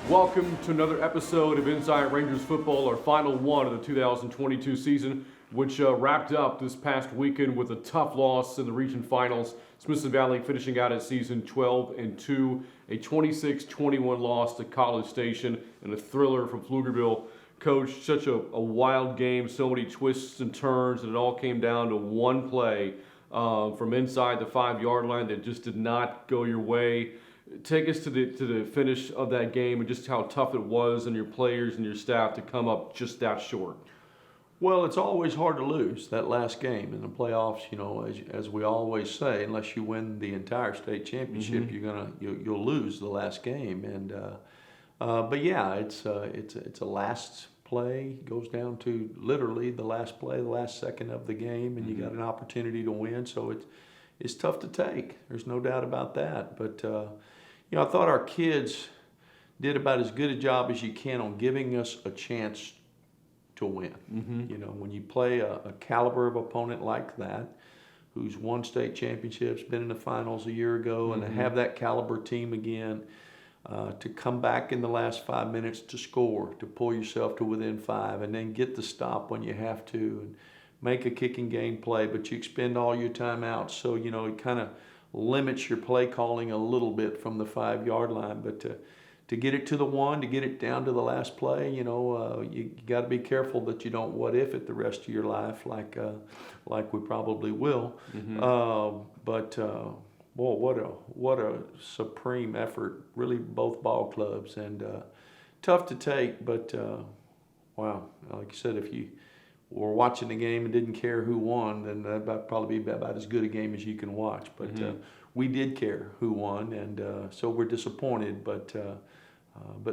Welcome to another episode of Inside Rangers Football, our final one of the 2022 season, which wrapped up this past weekend with a tough loss in the region finals. Smithson Valley finishing out its season 12-2, a 26-21 loss to College Station, and a thriller from Pflugerville. Coach, such a wild game, so many twists and turns, and it all came down to one play from inside the 5-yard line that just did not go your way. Take us to the finish of that game and just how tough it was on your players and your staff to come up just that short. Well, it's always hard to lose that last game in the playoffs. You know, as we always say, unless you win the entire state championship, you'll lose the last game. And but yeah, it's a last play. It goes down to literally the last play, the last second of the game, and you got an opportunity to win. So it's tough to take. There's no doubt about that. But you know, I thought our kids did about as good a job as you can on giving us a chance to win. You know, when you play a caliber of opponent like that, who's won state championships, been in the finals a year ago, and to have that caliber team again, to come back in the last 5 minutes to score, to pull yourself to within 5, and then get the stop when you have to, and make a kicking game play, but you expend all your timeouts. So, you know, it kind of limits your play calling a little bit from the 5-yard line. But to get it to the 1, to get it down to the last play, you know, you got to be careful that you don't what if it the rest of your life, like we probably will. But boy, what a supreme effort! Really, both ball clubs, and tough to take. But wow, like you said, if you were watching the game and didn't care who won, then that'd probably be about as good a game as you can watch. But we did care who won, and so we're disappointed, but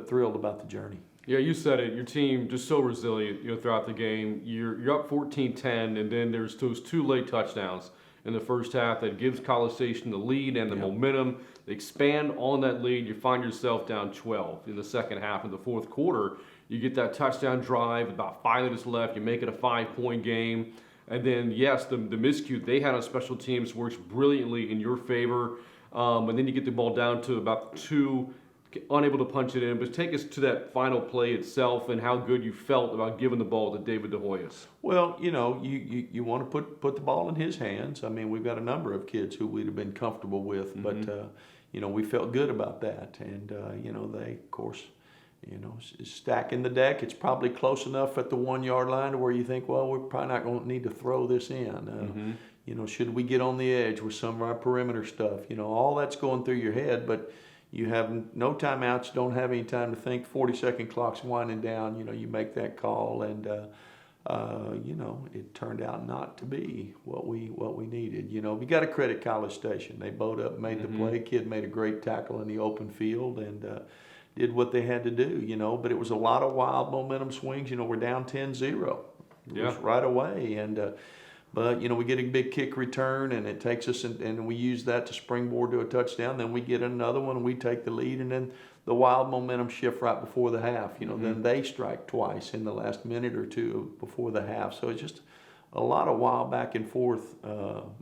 thrilled about the journey. Yeah, you said it. Your team just so resilient, you know, throughout the game. You're up 14-10, and then there's those 2 late touchdowns in the first half that gives College Station the lead and the momentum. They expand on that lead. You find yourself down 12 in the second half. In the fourth quarter, you get that touchdown drive, about 5 minutes left. You make it a 5-point game. And then, yes, the miscue they had on special teams works brilliantly in your favor. And then you get the ball down to about 2, unable to punch it in. But take us to that final play itself and how good you felt about giving the ball to David DeHoyas. Well, you know, you want to put the ball in his hands. I mean, we've got a number of kids who we'd have been comfortable with, but, you know, we felt good about that. And, you know, they, of course, you know, stacking the deck. It's probably close enough at the 1-yard line to where you think, well, we're probably not going to need to throw this in. You know, should we get on the edge with some of our perimeter stuff? You know, all that's going through your head, but you have no timeouts, don't have any time to think. 40-second clock's winding down. You know, you make that call, and you know, it turned out not to be what we needed. You know, we got to credit College Station. They bowed up, made the play. Kid made a great tackle in the open field, and did what they had to do, you know, but it was a lot of wild momentum swings. You know, we're down 10-0 right away. And, but, you know, we get a big kick return, and it takes us, and we use that to springboard to a touchdown. Then we get another one, and we take the lead, and then the wild momentum shift right before the half. You know, then they strike twice in the last minute or two before the half. So it's just a lot of wild back and forth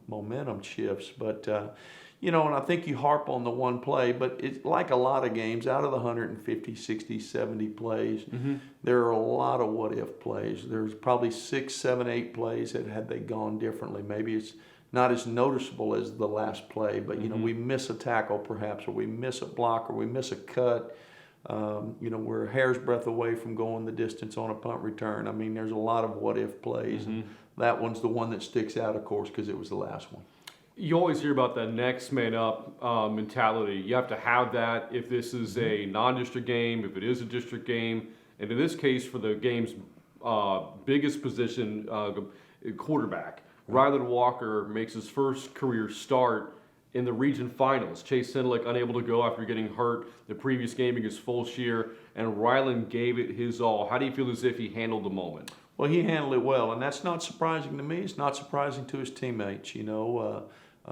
momentum shifts. But, you know, and I think you harp on the one play, but it's like a lot of games, out of the 150, 60, 70 plays, there are a lot of what-if plays. There's probably 6, 7, 8 plays that had they gone differently. Maybe it's not as noticeable as the last play, but, you know, we miss a tackle perhaps, or we miss a block, or we miss a cut. You know, we're a hair's breadth away from going the distance on a punt return. I mean, there's a lot of what-if plays, and that one's the one that sticks out, of course, because it was the last one. You always hear about that next man up mentality. You have to have that if this is a non-district game, if it is a district game. And in this case, for the game's biggest position, quarterback, Ryland Walker makes his first career start in the region finals. Chase Sendlick unable to go after getting hurt the previous game against Fulshire, and Ryland gave it his all. How do you feel as if he handled the moment? Well, he handled it well, and that's not surprising to me. It's not surprising to his teammates. You know,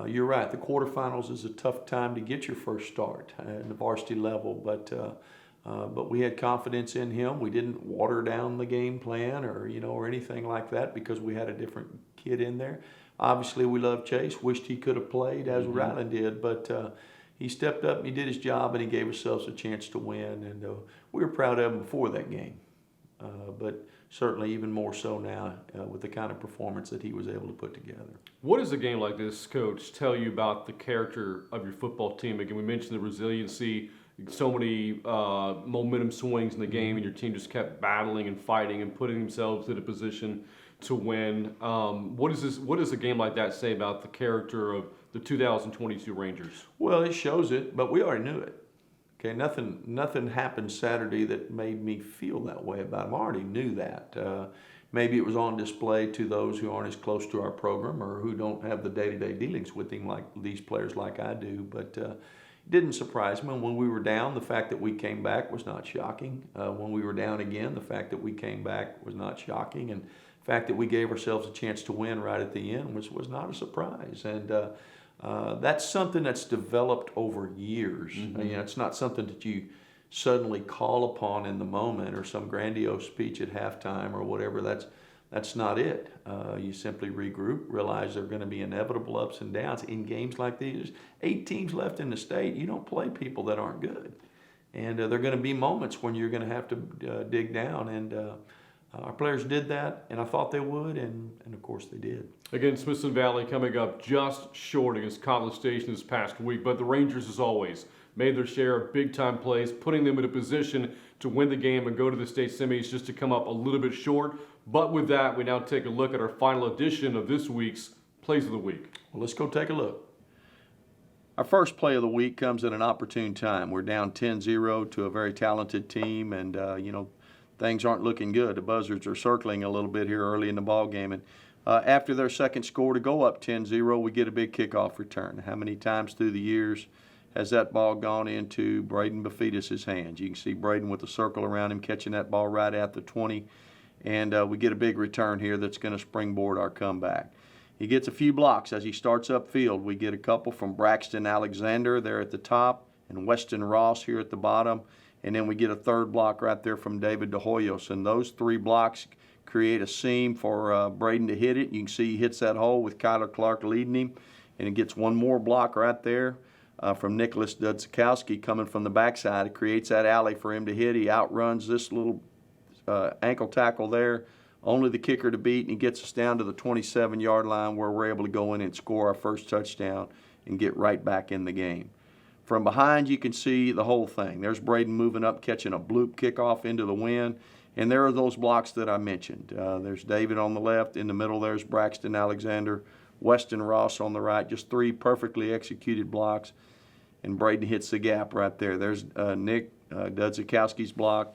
you're right. The quarterfinals is a tough time to get your first start at the varsity level, but we had confidence in him. We didn't water down the game plan or anything like that because we had a different kid in there. Obviously, we love Chase. Wished he could have played as Ryland did, but he stepped up and he did his job and he gave ourselves a chance to win. And we were proud of him before that game, but certainly even more so now with the kind of performance that he was able to put together. What does a game like this, Coach, tell you about the character of your football team? Again, we mentioned the resiliency, so many momentum swings in the game, and your team just kept battling and fighting and putting themselves in a position to win. What does a game like that say about the character of the 2022 Rangers? Well, it shows it, but we already knew it. Okay, nothing happened Saturday that made me feel that way about him. I already knew that. Maybe it was on display to those who aren't as close to our program or who don't have the day-to-day dealings with him like these players like I do. But it didn't surprise me. When we were down, the fact that we came back was not shocking. When we were down again, the fact that we came back was not shocking. And the fact that we gave ourselves a chance to win right at the end was not a surprise. And that's something that's developed over years. Mm-hmm. You know, it's not something that you suddenly call upon in the moment or some grandiose speech at halftime or whatever. That's not it. You simply regroup, realize there are going to be inevitable ups and downs in games like these. There's 8 teams left in the state. You don't play people that aren't good. And there are going to be moments when you're going to have to dig down. And our players did that, and I thought they would, and of course they did. Again, Smithson Valley coming up just short against College Station this past week, but the Rangers, as always, made their share of big-time plays, putting them in a position to win the game and go to the state semis, just to come up a little bit short. But with that, we now take a look at our final edition of this week's Plays of the Week. Well, let's go take a look. Our first play of the week comes at an opportune time. We're down 10-0 to a very talented team, and things aren't looking good. The Buzzards are circling a little bit here early in the ball game, and after their second score to go up 10-0, we get a big kickoff return. How many times through the years has that ball gone into Braden Bafidis' hands? You can see Braden with a circle around him catching that ball right at the 20, and we get a big return here that's going to springboard our comeback. He gets a few blocks as he starts upfield. We get a couple from Braxton Alexander there at the top and Weston Ross here at the bottom, and then we get a third block right there from David De Hoyos, and those 3 blocks create a seam for Braden to hit it. You can see he hits that hole with Kyler Clark leading him, and he gets one more block right there from Nicholas Dudzikowski coming from the backside. It creates that alley for him to hit. He outruns this little ankle tackle there, only the kicker to beat, and he gets us down to the 27-yard line where we're able to go in and score our first touchdown and get right back in the game. From behind, you can see the whole thing. There's Braden moving up, catching a bloop kickoff into the wind. And there are those blocks that I mentioned. There's David on the left. In the middle, there's Braxton Alexander. Weston Ross on the right. Just 3 perfectly executed blocks. And Braden hits the gap right there. There's Nick Dudzikowski's block.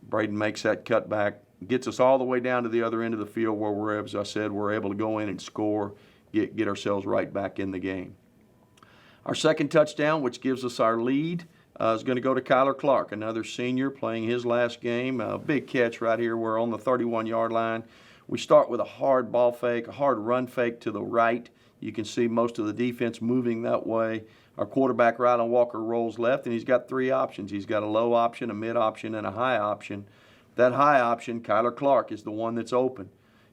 Braden makes that cutback. Gets us all the way down to the other end of the field where we're, as I said, we're able to go in and score, get ourselves right back in the game. Our second touchdown, which gives us our lead, is going to go to Kyler Clark, another senior playing his last game. A big catch right here. We're on the 31-yard line. We start with a hard ball fake, a hard run fake to the right. You can see most of the defense moving that way. Our quarterback, Rylan Walker, rolls left, and he's got 3 options. He's got a low option, a mid option, and a high option. That high option, Kyler Clark, is the one that's open.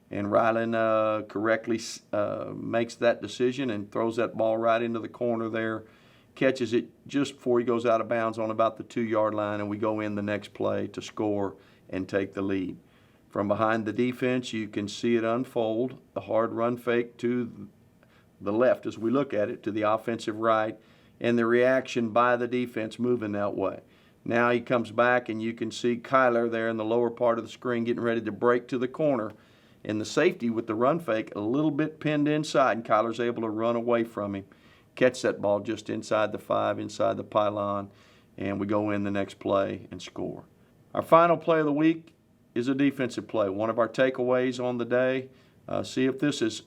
And Rylan correctly makes that decision and throws that ball right into the corner there. Catches it just before he goes out of bounds on about the 2-yard line, and we go in the next play to score and take the lead. From behind the defense, you can see it unfold. The hard run fake to the left as we look at it, to the offensive right, and the reaction by the defense moving that way. Now he comes back, and you can see Kyler there in the lower part of the screen getting ready to break to the corner. And the safety with the run fake a little bit pinned inside, and Kyler's able to run away from him, catch that ball just inside the 5, inside the pylon, and we go in the next play and score. Our final play of the week is a defensive play, one of our takeaways on the day. See if this has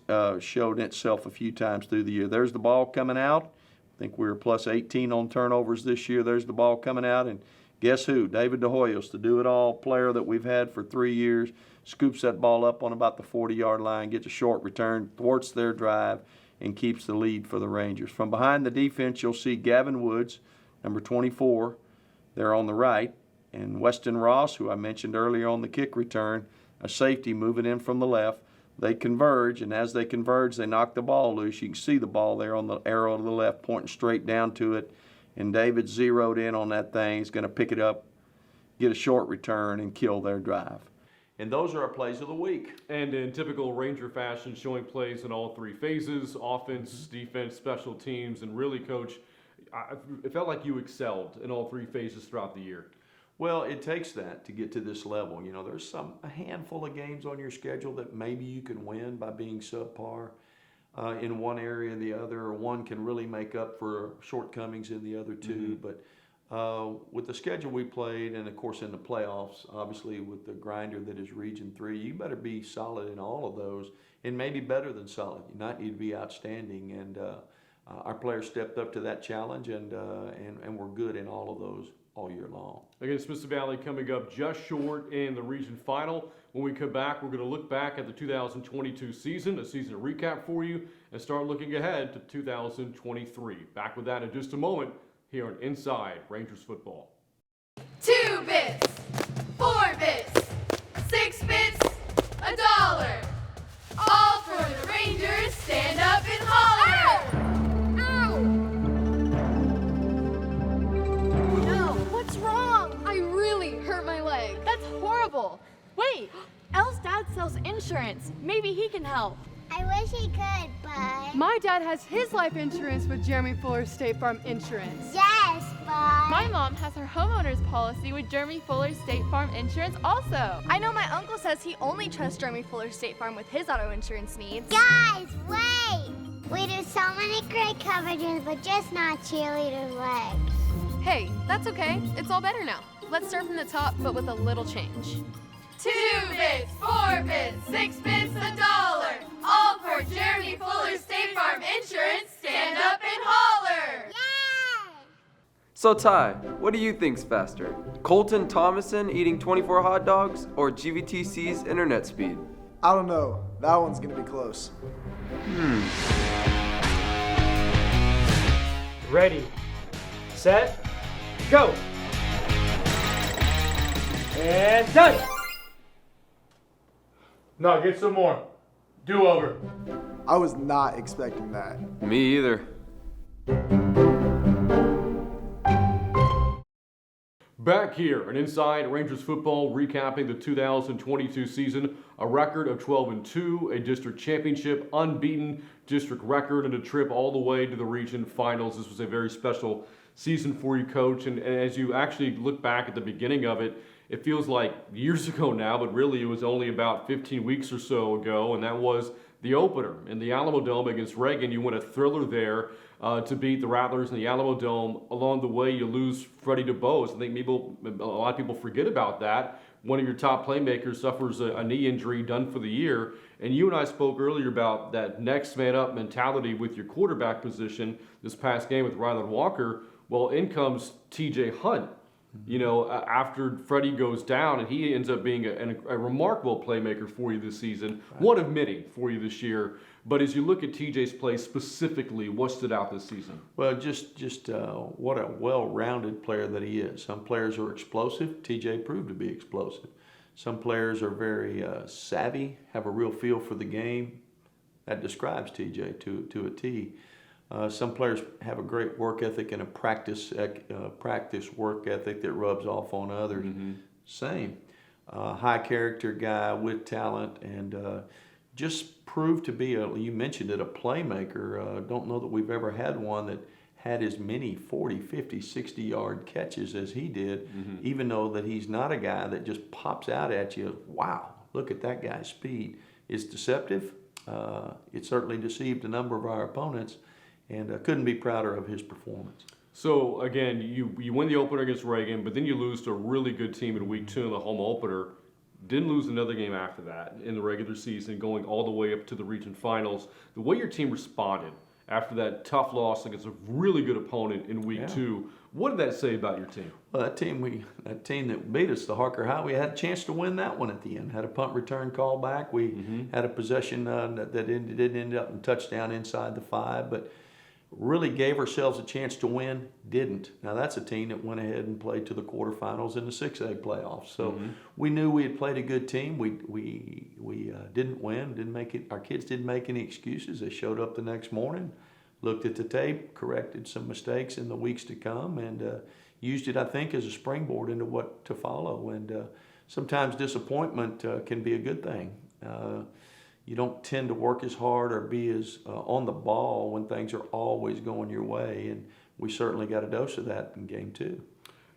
showed itself a few times through the year. There's the ball coming out. I think we were plus 18 on turnovers this year. There's the ball coming out, and guess who? David De Hoyos, the do-it-all player that we've had for 3 years, scoops that ball up on about the 40-yard line, gets a short return, thwarts their drive, and keeps the lead for the Rangers. From behind the defense, you'll see Gavin Woods, number 24, there on the right, and Weston Ross, who I mentioned earlier on the kick return, a safety moving in from the left. they converge, and as they converge, they knock the ball loose. You can see the ball there on the arrow to the left pointing straight down to it, and David zeroed in on that thing. He's going to pick it up, get a short return, and kill their drive. And those are our plays of the week. And in typical Ranger fashion, showing plays in all three phases: offense, defense, special teams, and really, Coach, it felt like you excelled in all three phases throughout the year. Well, it takes that to get to this level. You know, there's a handful of games on your schedule that maybe you can win by being subpar in one area or the other, or one can really make up for shortcomings in the other two. But with the schedule we played, and of course in the playoffs, obviously with the grinder that is Region 3, you better be solid in all of those, and maybe better than solid. You not need to be outstanding, and our players stepped up to that challenge, and we're good in all of those all year long. Against Smithson Valley coming up just short in the region final. When we come back, we're going to look back at the 2022 season, a season recap for you, and start looking ahead to 2023. Back with that in just a moment here on Inside Rangers Football. 2 bits, 4 bits, 6 bits, $1. All for the Rangers. Stand up and holler! Ow! No, what's wrong? I really hurt my leg. That's horrible. Wait, Elle's dad sells insurance. Maybe he can help. I wish he could, but... My dad has his life insurance with Jeremy Fuller State Farm Insurance. Yes, but... My mom has her homeowner's policy with Jeremy Fuller State Farm Insurance also. I know my uncle says he only trusts Jeremy Fuller State Farm with his auto insurance needs. Guys, wait! We do so many great coverages, but just not cheerleader legs. Hey, that's okay. It's all better now. Let's start from the top, but with a little change. 2 bits, 4 bits, 6 bits, $1. All for Jeremy Fuller State Farm Insurance. Stand up and holler! Yay! So Ty, what do you think's faster? Colton Thomason eating 24 hot dogs or GVTC's internet speed? I don't know. That one's gonna be close. Ready, set, go! And done! No, get some more. Do over. I was not expecting that. Me either. Back here on Inside Rangers Football, recapping the 2022 season, a record of 12-2, a district championship, unbeaten district record, and a trip all the way to the region finals. This was a very special season for you, Coach, and as you actually look back at the beginning of it, it feels like years ago now, but really it was only about 15 weeks or so ago, and that was the opener in the Alamo Dome against Reagan. You win a thriller there to beat the Rattlers in the Alamo Dome. Along the way, you lose Freddie DuBose. I think a lot of people forget about that. One of your top playmakers suffers a knee injury, done for the year. And you and I spoke earlier about that next man up mentality with your quarterback position this past game with Ryland Walker. Well, in comes TJ Hunt. You know, after Freddie goes down, and he ends up being a remarkable playmaker for you this season, one of many for you this year. But as you look at TJ's play specifically, what stood out this season? Well, just what a well-rounded player that he is. Some players are explosive. TJ proved to be explosive. Some players are very savvy, have a real feel for the game. That describes TJ to a T. Some players have a great work ethic and a practice work ethic that rubs off on others. Same. High character guy with talent, and just proved to be, you mentioned it, a playmaker. Don't know that we've ever had one that had as many 40, 50, 60-yard catches as he did, even though that he's not a guy that just pops out at you. Wow, look at that guy's speed. It's deceptive. It certainly deceived a number of our opponents, and couldn't be prouder of his performance. So again, you win the opener against Reagan, but then you lose to a really good team in week 2 in the home opener. Didn't lose another game after that in the regular season, going all the way up to the region finals. The way your team responded after that tough loss against a really good opponent in week 2, what did that say about your team? Well, that team that beat us, the Harker High, we had a chance to win that one at the end. Had a punt return call back. We had a possession that didn't end up in touchdown inside the 5, but really gave ourselves a chance to win, didn't. Now that's a team that went ahead and played to the quarterfinals in the 6A playoffs. So we knew we had played a good team. We didn't win, didn't make it. Our kids didn't make any excuses. They showed up the next morning, looked at the tape, corrected some mistakes in the weeks to come, and used it, I think, as a springboard into what to follow. And sometimes disappointment can be a good thing. You don't tend to work as hard or be as on the ball when things are always going your way, and we certainly got a dose of that in game 2.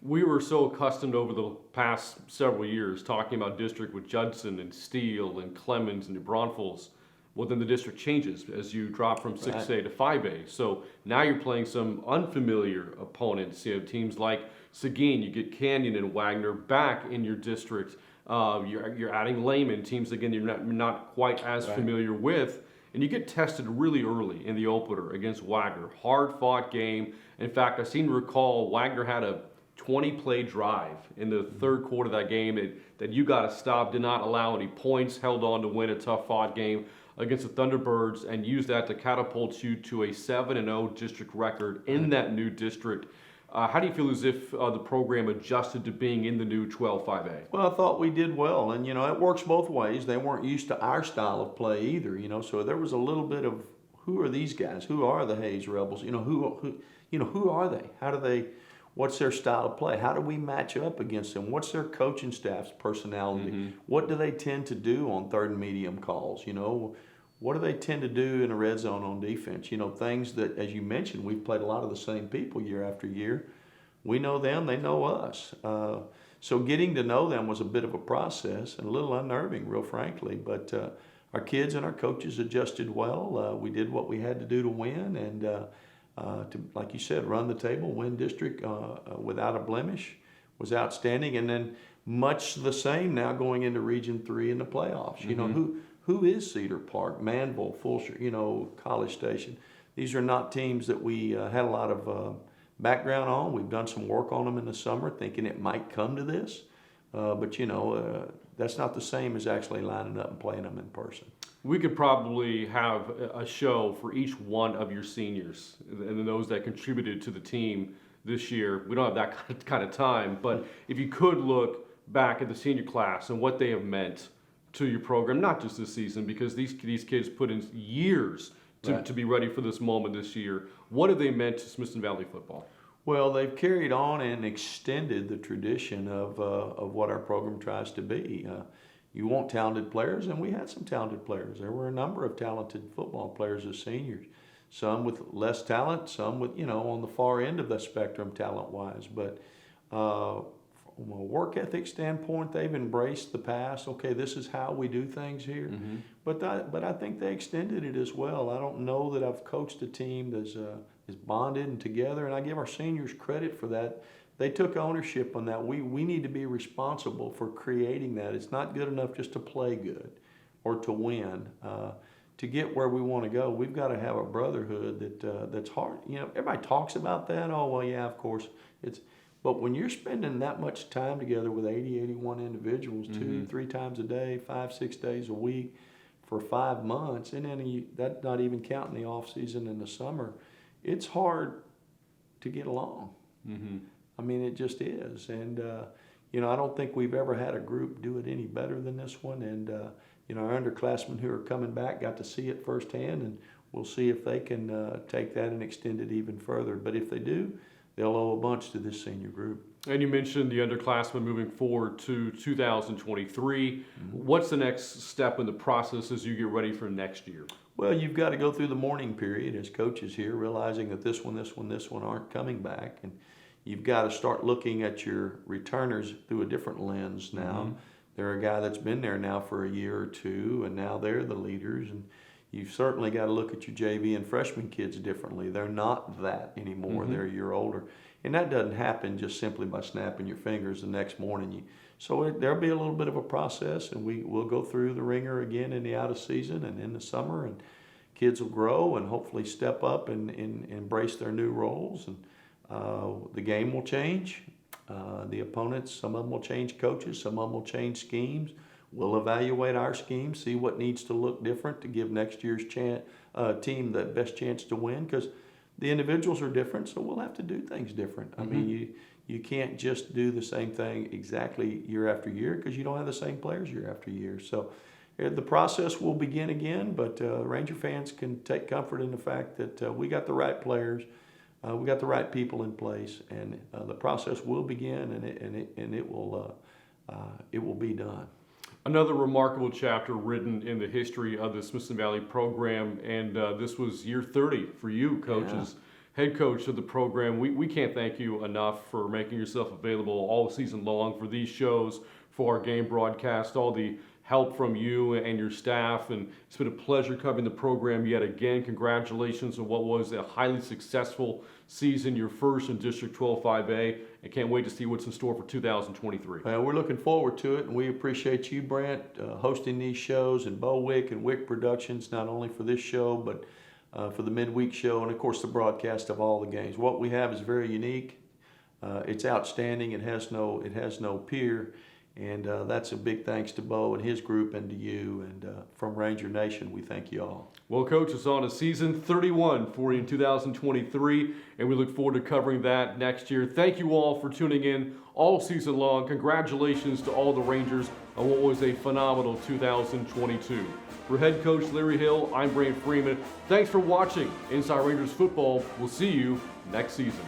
We were so accustomed over the past several years talking about district with Judson and Steele and Clemens and New Braunfels. Well, then the district changes as you drop from 6A to 5A. So now you're playing some unfamiliar opponents. You have teams like Seguin, you get Canyon and Wagner back in your district. You're adding Lehman, teams again you're not quite as familiar with, and you get tested really early in the opener against Wagner. Hard-fought game. In fact, I seem to recall Wagner had a 20-play drive in the third quarter of that game that you got to stop, did not allow any points, held on to win a tough-fought game against the Thunderbirds, and used that to catapult you to a 7-0 district record in that new district. How do you feel as if the program adjusted to being in the new 12-5A? Well, I thought we did well, and it works both ways. They weren't used to our style of play either, so there was a little bit of who are these guys? Who are the Hayes Rebels? Who are they? How do they? What's their style of play? How do we match up against them? What's their coaching staff's personality? What do they tend to do on third and medium calls? What do they tend to do in a red zone on defense? Things that, as you mentioned, we've played a lot of the same people year after year. We know them, they know us. So getting to know them was a bit of a process and a little unnerving, real frankly. But our kids and our coaches adjusted well. We did what we had to do to win and, to, like you said, run the table, win district without a blemish was outstanding. And then much the same now going into Region 3 in the playoffs. Who is Cedar Park, Manville, Fulshear, College Station? These are not teams that we had a lot of background on. We've done some work on them in the summer thinking it might come to this. But that's not the same as actually lining up and playing them in person. We could probably have a show for each one of your seniors and those that contributed to the team this year. We don't have that kind of time, but if you could look back at the senior class and what they have meant to your program, not just this season, because these kids put in years to be ready for this moment this year. What have they meant to Smithson Valley football? Well, they've carried on and extended the tradition of what our program tries to be. You want talented players, and we had some talented players. There were a number of talented football players as seniors, some with less talent, some with, on the far end of the spectrum talent-wise. But from a work ethic standpoint, they've embraced the past. Okay, this is how we do things here. But I think they extended it as well. I don't know that I've coached a team that's is bonded and together, and I give our seniors credit for that. They took ownership on that. We need to be responsible for creating that. It's not good enough just to play good or to win. To get where we want to go, we've got to have a brotherhood that's hard. Everybody talks about that. Oh, well, yeah, of course. But when you're spending that much time together with 80, 81 individuals, 2-3 times a day, 5-6 days a week for 5 months, and then that's not even counting the off season and the summer, it's hard to get along. I mean, it just is. And, I don't think we've ever had a group do it any better than this one. And, our underclassmen who are coming back got to see it firsthand, and we'll see if they can take that and extend it even further. But if they do, they'll owe a bunch to this senior group. And you mentioned the underclassmen moving forward to 2023. What's the next step in the process as you get ready for next year? Well, you've got to go through the mourning period as coaches here, realizing that this one aren't coming back. And you've got to start looking at your returners through a different lens now. They're a guy that's been there now for a year or two, and now they're the leaders. And you've certainly got to look at your JV and freshman kids differently. They're not that anymore. They're a year older. And that doesn't happen just simply by snapping your fingers the next morning. So there'll be a little bit of a process, and we'll go through the ringer again in the out of season and in the summer, and kids will grow and hopefully step up and embrace their new roles. And the game will change. The opponents, some of them will change coaches, some of them will change schemes. We'll evaluate our scheme, see what needs to look different to give next year's team the best chance to win, because the individuals are different, so we'll have to do things different. I mean, you can't just do the same thing exactly year after year because you don't have the same players year after year. So the process will begin again, but Ranger fans can take comfort in the fact that we got the right players, we got the right people in place, and the process will begin, and it will be done. Another remarkable chapter written in the history of the Smithson Valley program, and this was year 30 for you, Coach, as head coach of the program. We can't thank you enough for making yourself available all season long for these shows, for our game broadcast, all the help from you and your staff, and it's been a pleasure covering the program yet again. Congratulations on what was a highly successful season, your first in District 12 5A. I can't wait to see what's in store for 2023. We're looking forward to it, and we appreciate you, Brent, hosting these shows, and Bo Wick and Wick Productions, not only for this show, but for the midweek show, and of course the broadcast of all the games. What we have is very unique. It's outstanding. It has no peer. And that's a big thanks to Bo and his group and to you. And from Ranger Nation, we thank you all. Well, Coach, it's on to season 31 for you in 2023, and we look forward to covering that next year. Thank you all for tuning in all season long. Congratulations to all the Rangers on what was a phenomenal 2022. For head coach Larry Hill, I'm Brant Freeman. Thanks for watching Inside Rangers Football. We'll see you next season.